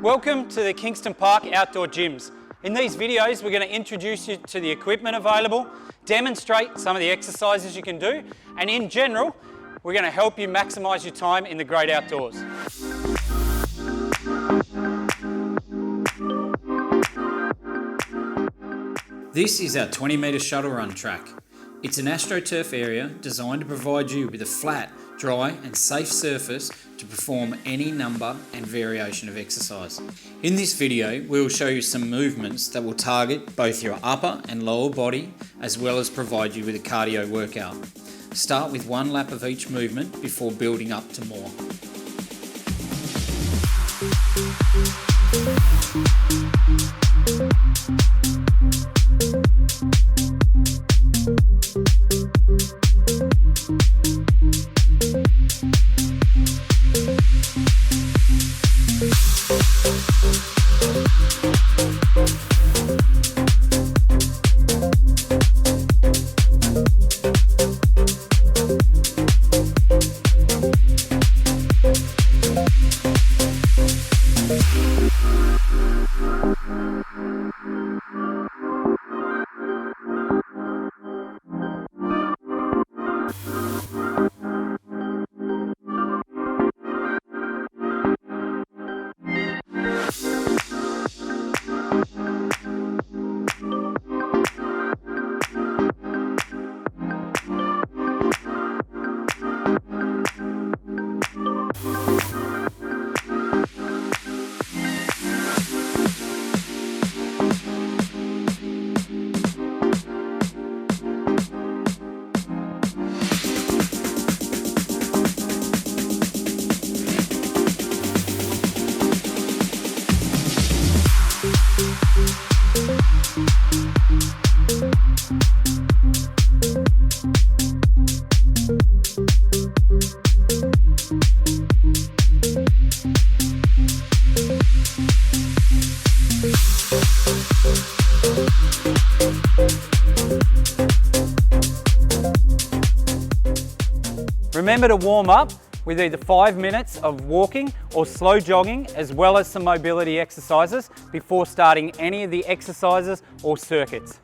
Welcome to the Kingston Park Outdoor Gyms. In these videos, we're going to introduce you to the equipment available, demonstrate some of the exercises you can do, and in general, we're going to help you maximise your time in the great outdoors. This is our 20-metre shuttle run track. It's an AstroTurf area designed to provide you with a flat, dry and safe surface to perform any number and variation of exercise. In this video, we will show you some movements that will target both your upper and lower body, as well as provide you with a cardio workout. Start with one lap of each movement before building up to more. Remember to warm up with either 5 minutes of walking or slow jogging, as well as some mobility exercises before starting any of the exercises or circuits.